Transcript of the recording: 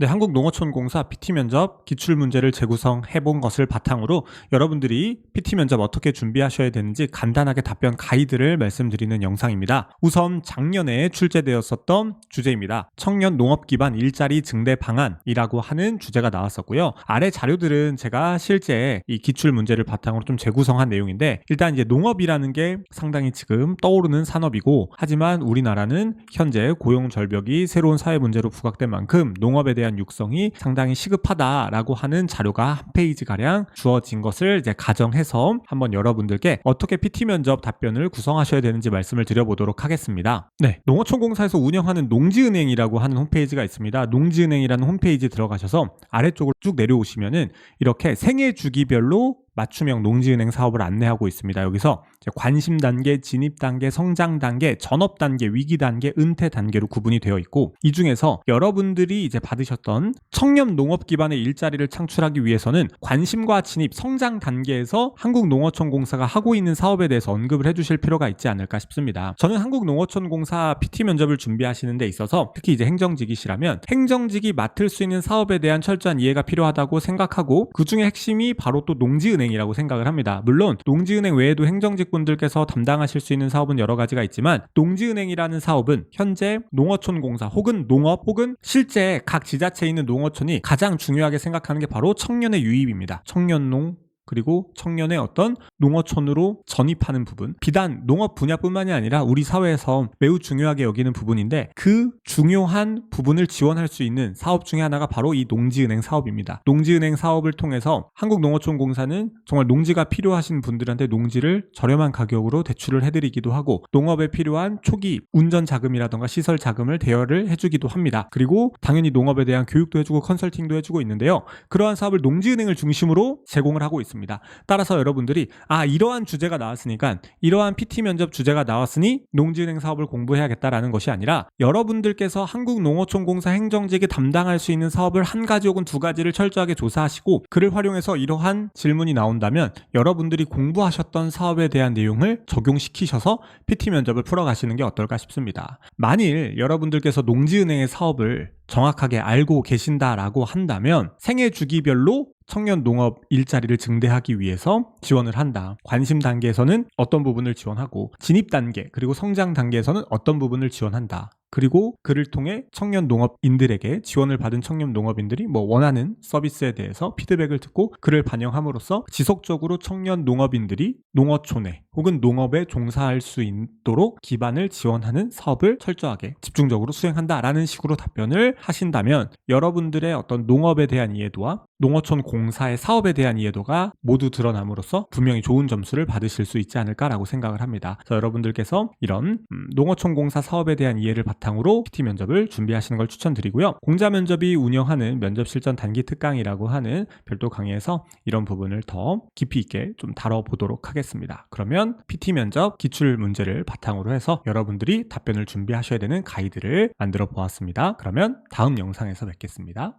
네, 한국농어촌공사 PT 면접 기출 문제를 재구성해 본 것을 바탕으로 여러분들이 PT 면접 어떻게 준비하셔야 되는지 간단하게 답변 가이드를 말씀드리는 영상입니다. 우선 작년에 출제되었었던 주제입니다. 청년 농업 기반 일자리 증대 방안이라고 하는 주제가 나왔었고요. 아래 자료들은 제가 실제 이 기출 문제를 바탕으로 좀 재구성한 내용인데, 일단 이제 농업이라는 게 상당히 지금 떠오르는 산업이고, 하지만 우리나라는 현재 고용 절벽이 새로운 사회 문제로 부각된 만큼 농업에 대한 육성이 상당히 시급하다라고 하는 자료가 한 페이지가량 주어진 것을 이제 가정해서 한번 여러분들께 어떻게 PT 면접 답변을 구성하셔야 되는지 말씀을 드려보도록 하겠습니다. 네, 농어촌공사에서 운영하는 농지은행이라고 하는 홈페이지가 있습니다. 농지은행이라는 홈페이지 들어가셔서 아래쪽으로 쭉 내려오시면은 이렇게 생애 주기별로 맞춤형 농지은행 사업을 안내하고 있습니다. 여기서 관심 단계, 진입 단계, 성장 단계, 전업 단계, 위기 단계, 은퇴 단계로 구분이 되어 있고, 이 중에서 여러분들이 이제 받으셨던 청년 농업 기반의 일자리를 창출하기 위해서는 관심과 진입, 성장 단계에서 한국농어촌공사가 하고 있는 사업에 대해서 언급을 해주실 필요가 있지 않을까 싶습니다. 저는 한국농어촌공사 PT 면접을 준비하시는 데 있어서 특히 이제 행정직이시라면 행정직이 맡을 수 있는 사업에 대한 철저한 이해가 필요하다고 생각하고, 그 중에 핵심이 바로 또 농지은행이라고 생각을 합니다. 물론 농지은행 외에도 행정직분들께서 담당하실 수 있는 사업은 여러 가지가 있지만, 농지은행이라는 사업은 현재 농어촌공사 혹은 농업 혹은 실제 각 지자체에 있는 농어촌이 가장 중요하게 생각하는 게 바로 청년의 유입입니다. 청년농, 그리고 청년의 어떤 농어촌으로 전입하는 부분, 비단 농업 분야뿐만이 아니라 우리 사회에서 매우 중요하게 여기는 부분인데, 그 중요한 부분을 지원할 수 있는 사업 중에 하나가 바로 이 농지은행 사업입니다. 농지은행 사업을 통해서 한국농어촌공사는 정말 농지가 필요하신 분들한테 농지를 저렴한 가격으로 대출을 해드리기도 하고, 농업에 필요한 초기 운전 자금이라던가 시설 자금을 대여를 해주기도 합니다. 그리고 당연히 농업에 대한 교육도 해주고 컨설팅도 해주고 있는데요. 그러한 사업을 농지은행을 중심으로 제공을 하고 있습니다. 따라서 여러분들이 이러한 주제가 나왔으니까, 이러한 PT 면접 주제가 나왔으니 농지은행 사업을 공부해야겠다라는 것이 아니라, 여러분들께서 한국농어촌공사 행정직이 담당할 수 있는 사업을 한 가지 혹은 두 가지를 철저하게 조사하시고, 그를 활용해서 이러한 질문이 나온다면 여러분들이 공부하셨던 사업에 대한 내용을 적용시키셔서 PT 면접을 풀어가시는 게 어떨까 싶습니다. 만일 여러분들께서 농지은행의 사업을 정확하게 알고 계신다라고 한다면, 생애 주기별로 청년 농업 일자리를 증대하기 위해서 지원을 한다. 관심 단계에서는 어떤 부분을 지원하고, 진입 단계 그리고 성장 단계에서는 어떤 부분을 지원한다. 그리고 그를 통해 청년 농업인들에게, 지원을 받은 청년 농업인들이 원하는 서비스에 대해서 피드백을 듣고 그를 반영함으로써 지속적으로 청년 농업인들이 농어촌에 혹은 농업에 종사할 수 있도록 기반을 지원하는 사업을 철저하게 집중적으로 수행한다라는 식으로 답변을 하신다면, 여러분들의 어떤 농업에 대한 이해도와 농어촌 공사의 사업에 대한 이해도가 모두 드러남으로써 분명히 좋은 점수를 받으실 수 있지 않을까라고 생각을 합니다. 그래서 여러분들께서 이런 농어촌 공사 사업에 대한 이해를 바탕으로 PT 면접을 준비하시는 걸 추천드리고요. 공자면접이 운영하는 면접 실전 단기 특강이라고 하는 별도 강의에서 이런 부분을 더 깊이 있게 좀 다뤄보도록 하겠습니다. 그러면 PT 면접 기출 문제를 바탕으로 해서 여러분들이 답변을 준비하셔야 되는 가이드를 만들어 보았습니다. 그러면 다음 영상에서 뵙겠습니다.